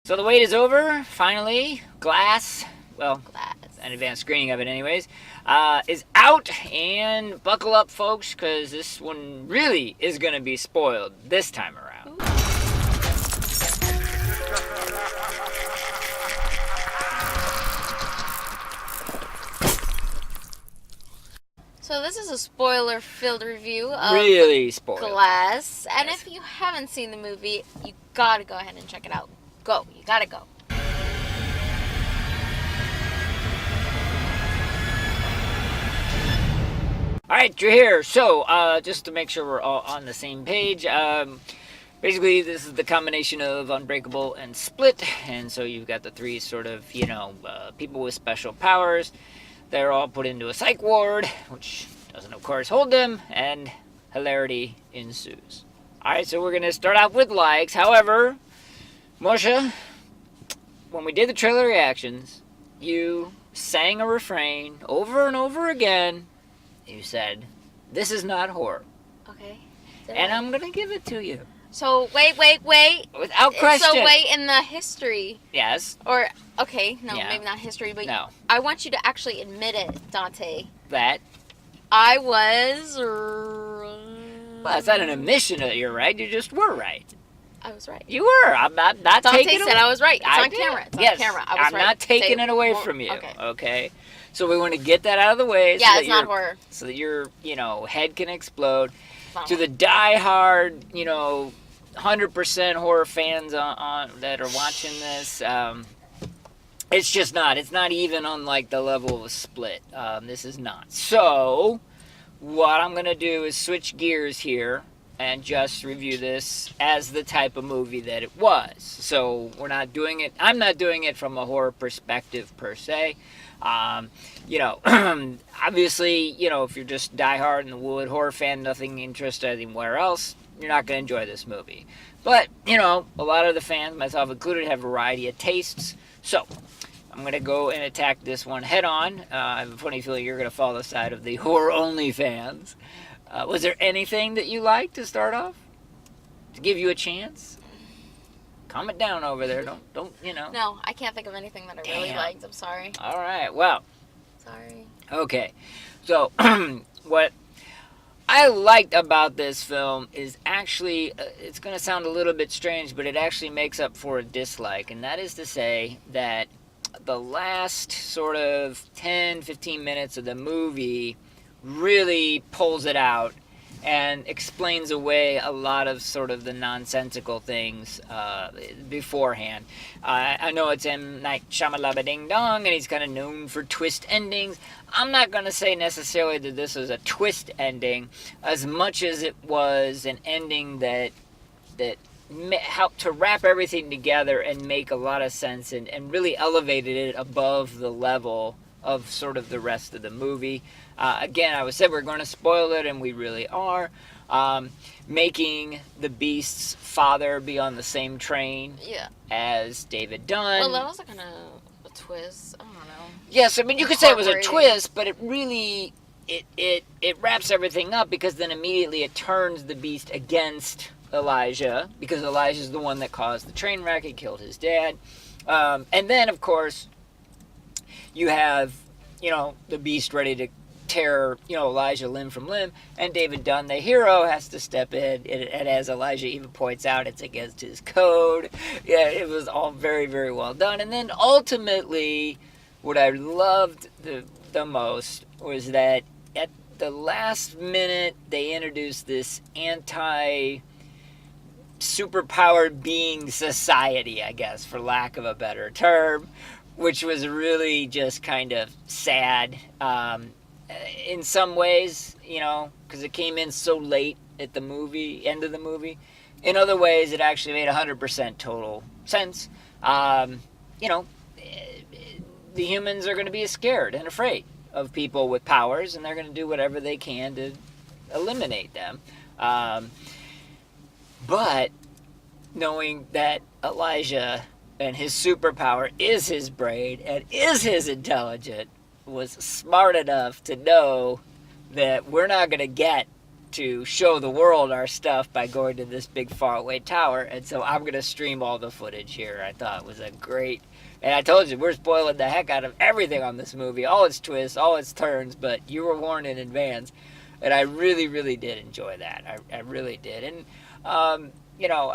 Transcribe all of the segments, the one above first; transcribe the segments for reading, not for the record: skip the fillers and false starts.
So the wait is over, finally. Glass, Glass. an advanced screening of it anyways, is out. And buckle up, folks, because this one really is going to be spoiled this time around. Ooh. So this is a spoiler-filled review of Really spoiled. Glass. And Yes. if you haven't seen the movie, you gotta go ahead and check it out. Go. You gotta go. All right, you're here. So, just to make sure we're all on the same page, basically this is the combination of Unbreakable and Split, and so you've got the three sort of, people with special powers. They're all put into a psych ward, which doesn't, of course, hold them, and hilarity ensues. All right, so we're going to start out with likes. However, Moshe, when we did the trailer reactions, you sang a refrain over and over again. You said, "This is not horror." Okay. And I'm going to give it to you. So, wait. Without question. So, wait, in the history, Yes. or, okay, no, Yeah. maybe not history, but No. I want you to actually admit it, Dante. That. I was... Well, it's not an admission that you're right. You just were right. I was right. You were. I'm not Dante taking it said away. I was right. It's I on did. camera. It's Yes. on camera. I was I'm right. not taking Say- it away well, from you. Okay. Okay. So we want to get that out of the way. Yeah, so it's not horror. So that your, head can explode. It's not To horror. the die-hard, 100% horror fans on that are watching this, it's just not. It's not even on like the level of Split. This is not. So what I'm gonna do is switch gears here and just review this as the type of movie that it was. So we're not doing it. I'm not doing it from a horror perspective per se. Obviously, if you're just diehard in the wood horror fan, nothing interested anywhere else, you're not going to enjoy this movie. But, a lot of the fans, myself included, have a variety of tastes. So, I'm going to go and attack this one head on. I have a funny feeling you're going to follow the side of the horror-only fans. Was there anything that you liked to start off? To give you a chance? Calm it down over there. Don't. No, I can't think of anything that I really Damn. liked. I'm sorry. All right, well. Sorry. Okay, so what I liked about this film is actually, it's going to sound a little bit strange, but it actually makes up for a dislike, and that is to say that the last sort of 10, 15 minutes of the movie really pulls it out and explains away a lot of sort of the nonsensical things beforehand. I know it's M. Night Shyamalan Ding Dong, and he's kind of known for twist endings. I'm not going to say necessarily that this was a twist ending, as much as it was an ending that helped to wrap everything together and make a lot of sense and really elevated it above the level of sort of the rest of the movie. Again, I said we're going to spoil it, and we really are. Making the Beast's father be on the same train as David Dunn. Well, that was kind of a twist. I don't know. Yes, I mean, you could say it was a Heartbreaking. twist, but it really, it wraps everything up, because then immediately it turns the Beast against Elijah, because Elijah's the one that caused the train wreck. He killed his dad. And then, of course, you have, the Beast ready to tear, Elijah limb from limb, and David Dunn, the hero, has to step in, and as Elijah even points out, it's against his code. Yeah, it was all very, very well done. And then ultimately, what I loved the most was that at the last minute, they introduced this superpowered being society, I guess, for lack of a better term, which was really just kind of sad. In some ways, because it came in so late at the end of the movie. In other ways, it actually made 100% total sense. The humans are going to be scared and afraid of people with powers, and they're going to do whatever they can to eliminate them. But knowing that Elijah and his superpower is his brain and is his intelligence, was smart enough to know that we're not going to get to show the world our stuff by going to this big faraway tower, and so I'm gonna stream all the footage here. I thought it was a great, and I told you we're spoiling the heck out of everything on this movie, all its twists, all its turns, but you were warned in advance, and I really, really did enjoy that. I really did, and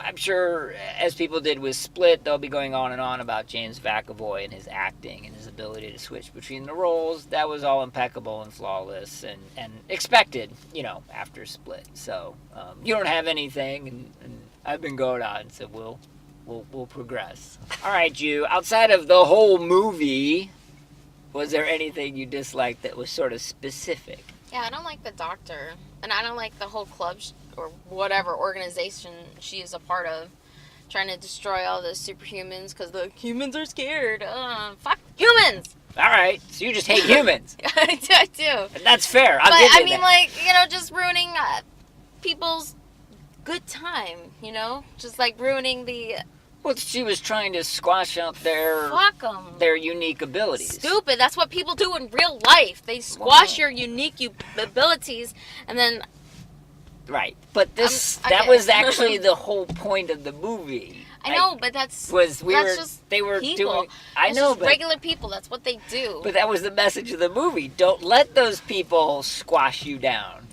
I'm sure as people did with Split, they'll be going on and on about James McAvoy and his acting and his ability to switch between the roles. That was all impeccable and flawless and expected, after Split. So you don't have anything, and I've been going on, so we'll progress. All right, you. Outside of the whole movie, was there anything you disliked that was sort of specific? Yeah, I don't like the doctor, and I don't like the whole club or whatever organization she is a part of, trying to destroy all the superhumans because the humans are scared. Fuck humans! All right, so you just hate humans. I do. And that's fair. I'll but give you I mean, that. just ruining people's good time. Just like ruining the. Well, she was trying to squash out Fuck 'em. their unique abilities. Stupid. That's what people do in real life. They squash your unique abilities, and then. Right, but that was actually the whole point of the movie. I know, but that's just they were people. doing. I It's know, just but regular people. That's what they do. But that was the message of the movie. Don't let those people squash you down.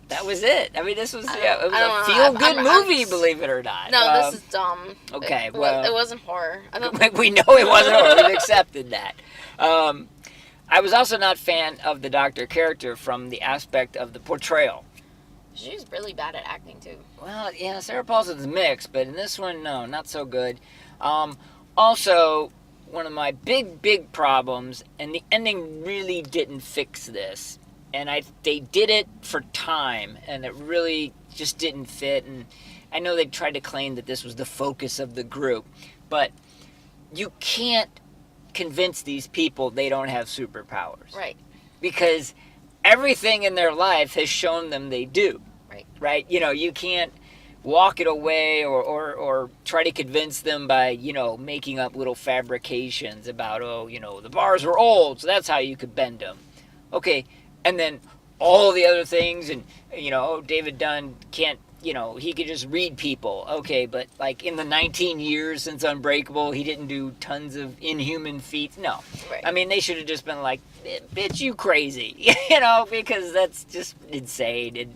That was it. I mean, this was it was a feel-good movie, believe it or not. No, this is dumb. Okay, it wasn't horror. We know it wasn't horror. We've accepted that. I was also not a fan of the Doctor character from the aspect of the portrayal. She's really bad at acting, too. Well, yeah, Sarah Paulson's mixed, but in this one, no, not so good. Also, one of my big problems, and the ending really didn't fix this, and they did it for time, and it really just didn't fit, and I know they tried to claim that this was the focus of the group, but you can't convince these people they don't have superpowers. Right. Because everything in their life has shown them they do. Right? You can't walk it away or try to convince them by, making up little fabrications about, the bars were old, so that's how you could bend them. Okay, and then all the other things, and, David Dunn can't, he could just read people. Okay, but, in the 19 years since Unbreakable, he didn't do tons of inhuman feats. No. Right. I mean, they should have just been like, bitch, you crazy. Because that's just insane. And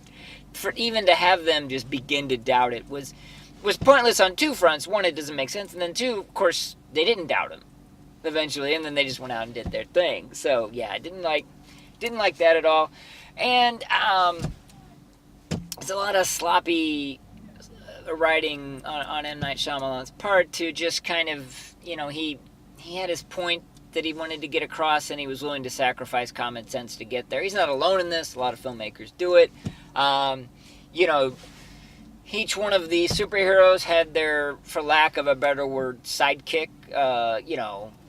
for even to have them just begin to doubt it was pointless on two fronts. One, it doesn't make sense. And then two, of course, they didn't doubt him eventually. And then they just went out and did their thing. So, yeah, I didn't like that at all. And, it's a lot of sloppy writing on M. Night Shyamalan's part to just kind of, he had his point that he wanted to get across, and he was willing to sacrifice common sense to get there. He's not alone in this. A lot of filmmakers do it. Each one of the superheroes had their, for lack of a better word, sidekick.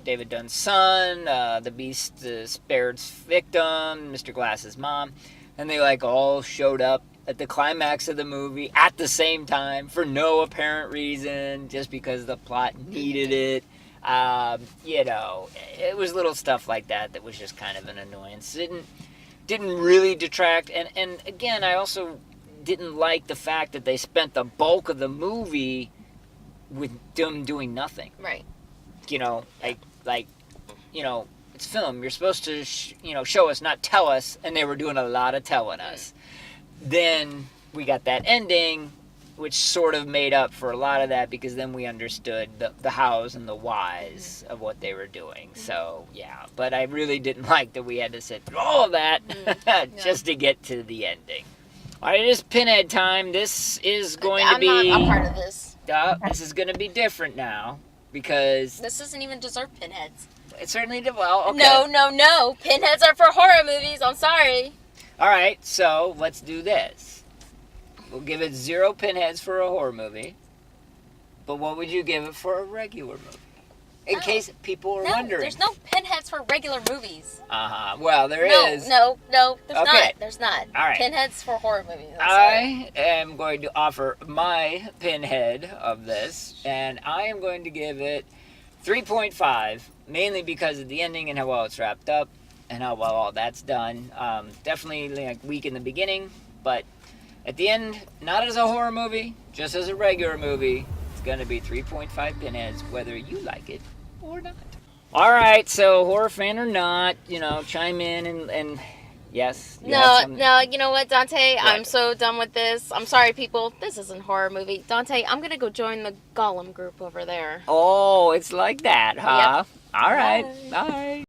David Dunn's son, the Beast, Spared's victim, Mr. Glass's mom. And they, all showed up at the climax of the movie at the same time for no apparent reason, just because the plot needed it. It was little stuff like that was just kind of an annoyance. Didn't really detract. And again, I also didn't like the fact that they spent the bulk of the movie with them doing nothing. Right. It's film. You're supposed to, show us, not tell us, and they were doing a lot of telling us. Then we got that ending, which sort of made up for a lot of that, because then we understood the hows and the whys of what they were doing. So, yeah. But I really didn't like that we had to sit through all of that just to get to the ending. All right, it is Pinhead time. This is going to be... I'm not a part of this. This is going to be different now, because... This doesn't even deserve pinheads. It certainly did. Well, okay. No. Pinheads are for horror movies. I'm sorry. All right, so let's do this. We'll give it 0 pinheads for a horror movie. But what would you give it for a regular movie? In case people are wondering. There's no pinheads for regular movies. Uh-huh. Well, there is. No. There's Okay. not. There's not. All right. Pinheads for horror movies. I am going to offer my pinhead of this, and I am going to give it 3.5, mainly because of the ending and how well it's wrapped up and how well all that's done. Definitely weak in the beginning, But at the end, not as a horror movie, just as a regular movie, it's going to be 3.5 pinheads, whether you like it or not. All right, so horror fan or not, chime in and yes. No, you know what, Dante? What? I'm so done with this. I'm sorry, people. This isn't a horror movie. Dante, I'm going to go join the Gollum group over there. Oh, it's like that, huh? Yep. All right. Bye. Bye.